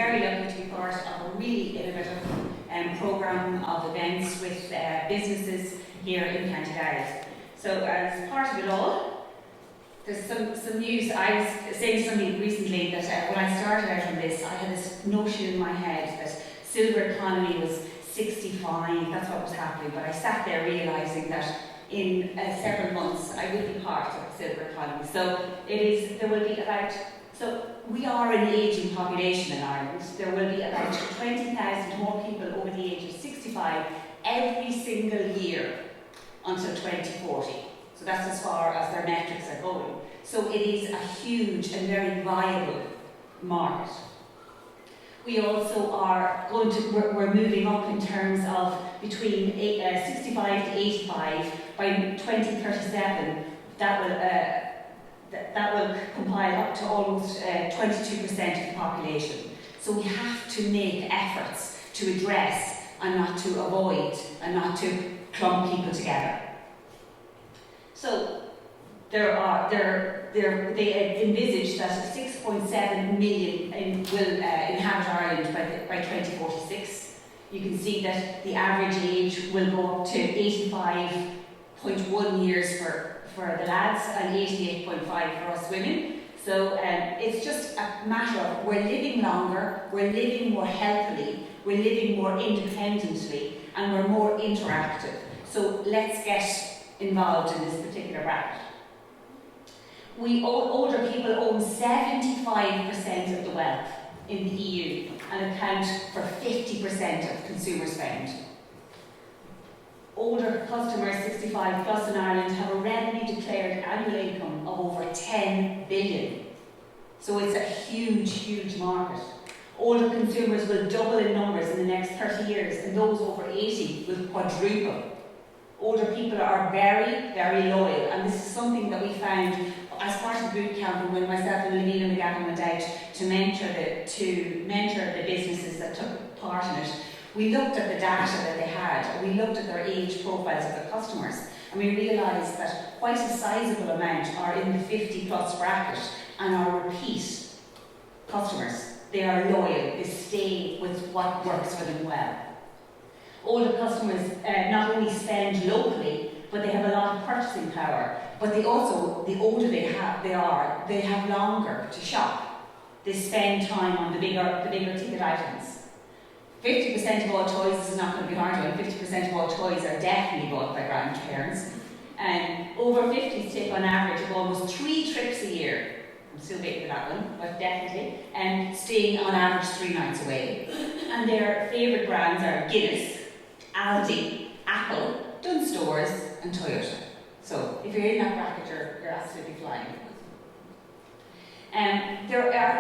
very lucky to be part of a really innovative programme of events with businesses here in County Louth. So as part of it all, there's some news. I was saying to somebody recently that when I started out on this, I had this notion in my head that silver economy was 65, that's what was happening, but I sat there realising that in several months I will be part of the silver economy. So there will be about, so we are an ageing population in Ireland. There will be about 20,000 more people over the age of 65 every single year until 2040. So that's as far as their metrics are going. So it is a huge and very viable market. We also are going to, we're moving up in terms of between 65 to 85 by 2037. That will compile up to almost 22% of the population. So we have to make efforts to address and not to avoid and not to clump people together. So they envisage that 6.7 million will inhabit Ireland by 2046. You can see that the average age will go up to 85.1 years for the lads and 88.5 for us women. So it's just a matter of we're living longer, we're living more healthily, we're living more independently, and we're more interactive. So let's get involved in this particular bracket. Older people own 75% of the wealth in the EU and account for 50% of consumer spend. Older customers 65 plus in Ireland have a revenue declared annual income of over 10 billion. So it's a huge, huge market. Older consumers will double in numbers in the next 30 years, and those over 80 will quadruple. Older people are very, very loyal, and this is something that we found as part of boot camp, and when myself and Lavina McGavin went out to mentor the businesses that took part in it. We looked at the data that they had, and we looked at their age profiles of their customers, and we realised that quite a sizable amount are in the 50 plus bracket and are repeat customers. They are loyal, they stay with what works for them well. Older customers not only spend locally, but they have a lot of purchasing power, but they also, the older they have longer to shop. They spend time on the bigger ticket items. 50% of all toys, this is not going to be hard to 50% of all toys are definitely bought by grandparents. And over 50s take on average of almost 3 trips a year. I'm still waiting for that one, but definitely. And staying on average 3 nights away. And their favourite brands are Guinness, Aldi, Apple, Dunstores and Toyota. So if you're in that bracket, you're absolutely flying.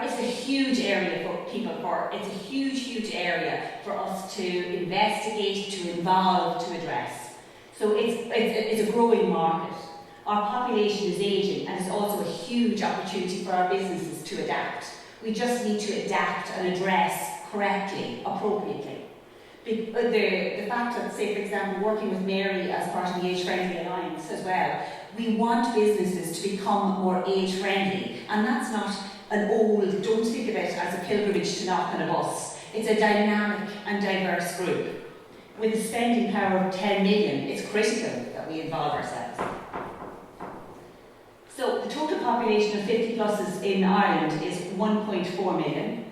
It's a huge area it's a huge area for us to investigate, to involve, to address. So it's a growing market. Our population is ageing, and it's also a huge opportunity for our businesses to adapt. We just need to adapt and address correctly, appropriately. The fact that, say for example, working with Mary as part of the Age Friendly Alliance as well, we want businesses to become more age friendly, and that's not an old, don't think of it as a pilgrimage to knock on a bus. It's a dynamic and diverse group. With a spending power of 10 million, it's critical that we involve ourselves. So the total population of 50 pluses in Ireland is 1.4 million.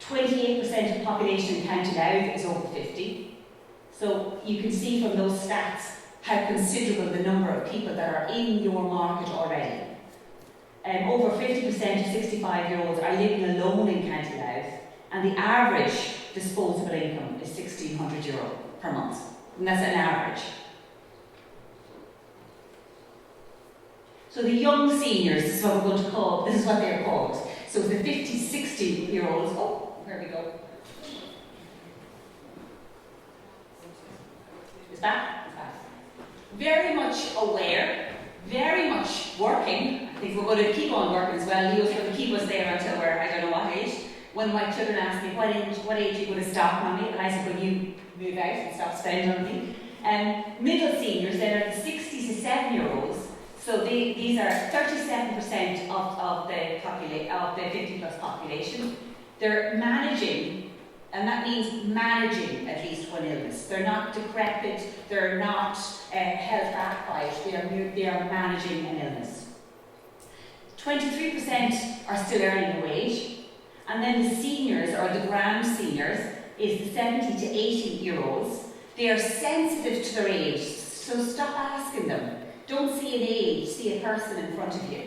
28% of the population in County Louth is over 50. So you can see from those stats how considerable the number of people that are in your market already. Over 50% of 65-year-olds are living alone in County Louth, and the average disposable income is €1,600 per month. And that's an average. So the young seniors, this is what we're going to call, this is what they're called. So the 50, 60-year-olds, there we go. Is that? Very much aware, very much working. I think we're going to keep on working as well. Leo's going to keep us there until we're, I don't know what age. One of my children asked me, what age are you going to stop, Mummy? And I said, when you move out and stop spending on me. Middle seniors, then are the 60 to 7-year-olds. So these are 37% of the 50 plus population. They're managing, and that means managing at least one illness. They're not decrepit, they're not held back by it, they are managing an illness. 23% are still earning a wage, and then the seniors, or the grand seniors, is the 70 to 80-year-olds. They are sensitive to their age, so stop asking them. Don't see an age, see a person in front of you.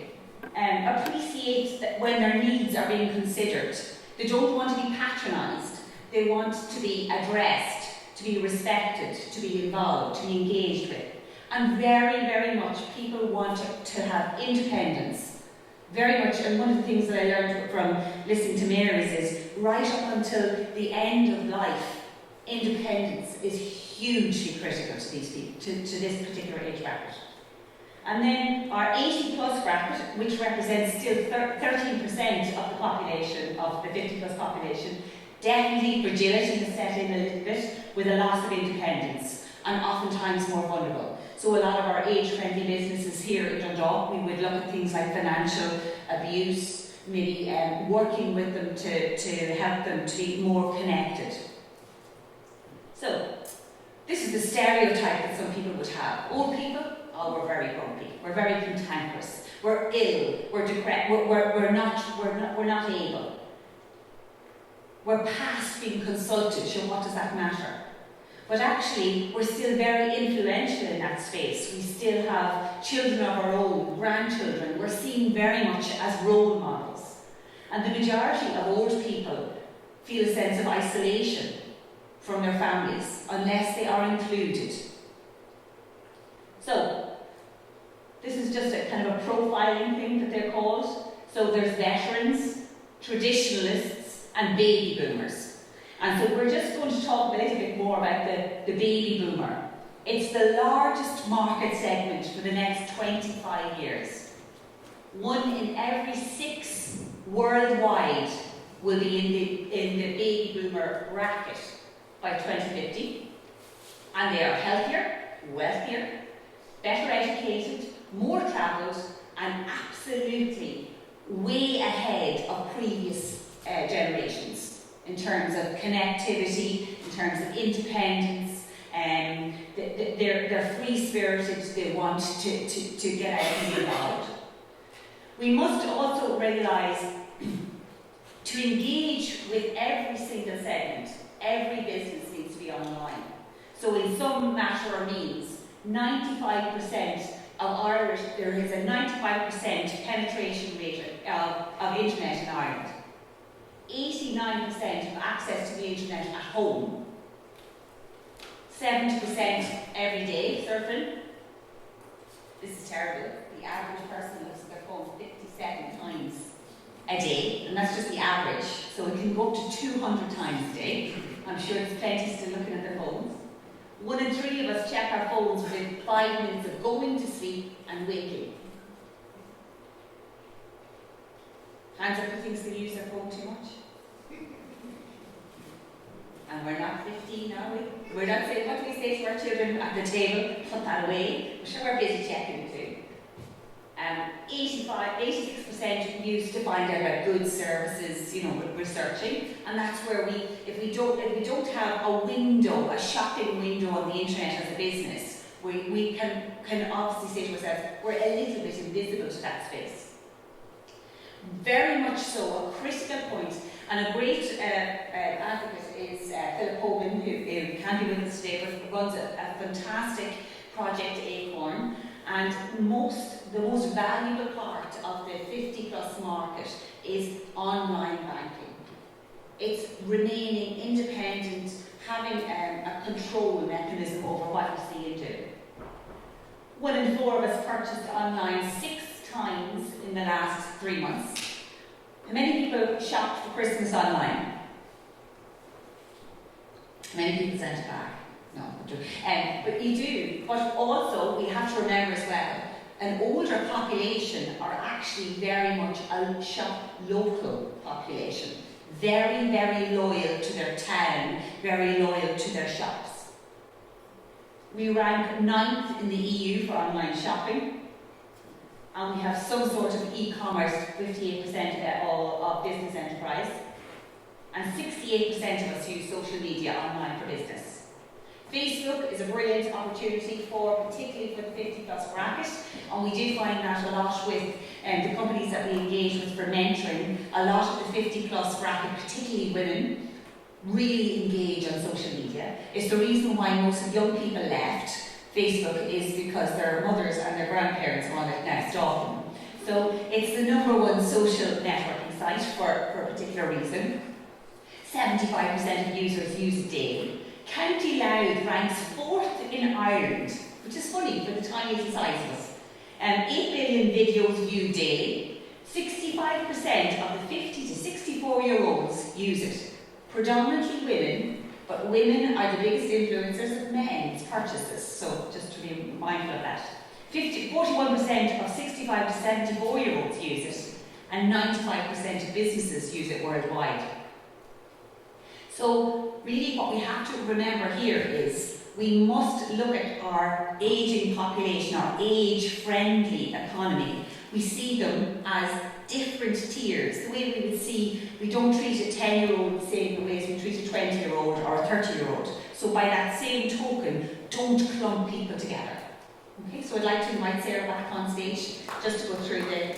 Appreciate that when their needs are being considered. They don't want to be patronised. They want to be addressed, to be respected, to be involved, to be engaged with. And very, very much people want to have independence. Very much, and one of the things that I learned from listening to Mary's is right up until the end of life, independence is hugely critical to these people, to this particular age bracket. And then our 80 plus bracket, which represents still 13% of the population, of the 50 plus population, definitely fragility has set in a little bit with a loss of independence and oftentimes more vulnerable. So a lot of our age-friendly businesses here in Dundalk, we would look at things like financial abuse, maybe working with them to help them to be more connected. So, this is the stereotype that some people would have. Old people, oh, we're very grumpy, we're very cantankerous, we're ill, we're decrepit, we're not able. We're past being consulted, so what does that matter? But actually, we're still very influential in that space. We still have children of our own, grandchildren. We're seen very much as role models. And the majority of old people feel a sense of isolation from their families unless they are included. So, this is just a kind of a profiling thing that they're called. So there's veterans, traditionalists, and baby boomers. And so we're just going to talk a little bit more about the baby boomer. It's the largest market segment for the next 25 years. 1 in every 6 worldwide will be in the baby boomer bracket by 2050. And they are healthier, wealthier, better educated, more travelled, and absolutely way ahead of previous generations. In terms of connectivity, in terms of independence, they're free-spirited, they want to get out and be involved. We must also realise to engage with every single segment, every business needs to be online. So in some matter or means, 95% of Irish, there is a 95% penetration rate of internet in Ireland. 89% of access to the internet at home, 70% every day surfing. This is terrible. The average person looks at their phone 57 times a day, and that's just the average. So it can go up to 200 times a day. I'm sure there's plenty still looking at their phones. 1 in 3 of us check our phones within 5 minutes of going to sleep and waking. Hands up who thinks they use their phone too much? And we're not 15, are we? We're not saying, what do we say to our children at the table? Put that away. I'm sure we're busy checking it too. 86% use to find out about goods, services, researching. And that's where if we don't have a window, a shopping window on the internet as a business, we can obviously say to ourselves, we're a little bit invisible to that space. Very much so, a critical point, and a great advocate is Philip Hogan, who can't be with us today, but runs a fantastic project, Acorn. And the most valuable part of the 50 plus market is online banking. It's remaining independent, having a control mechanism over what you see and do. 1 in 4 of us purchased online 6 times in the last 3 months. Many people shopped for Christmas online. Many people sent it back. No, but you do. But also, we have to remember as well, an older population are actually very much a shop local population. Very, very loyal to their town, very loyal to their shops. We rank 9th in the EU for online shopping. And we have some sort of e-commerce, 58% of business enterprise. and 68% of us use social media online for business. Facebook is a brilliant opportunity particularly for the 50 plus bracket, and we did find that a lot with the companies that we engage with for mentoring. A lot of the 50 plus bracket, particularly women, really engage on social media. It's the reason why most of young people left Facebook is because their mothers and their grandparents are on it now stalking. So it's the #1 social networking site for a particular reason. 75% of users use it daily. County Louth ranks 4th in Ireland, which is funny for the tiny little size of us. 8 billion videos viewed daily. 65% of the 50 to 64-year-olds use it. Predominantly women, but women are the biggest influencers of men's purchases, so just to be mindful of that. 41% of 65 to 74-year-olds use it, and 95% of businesses use it worldwide. So really what we have to remember here is we must look at our ageing population, our age-friendly economy. We see them as different tiers. The way we would see, we don't treat a 10-year-old the same way as we treat a 20-year-old or a 30-year-old. So by that same token, don't clump people together. Okay, so I'd like to invite Sarah back on stage just to go through the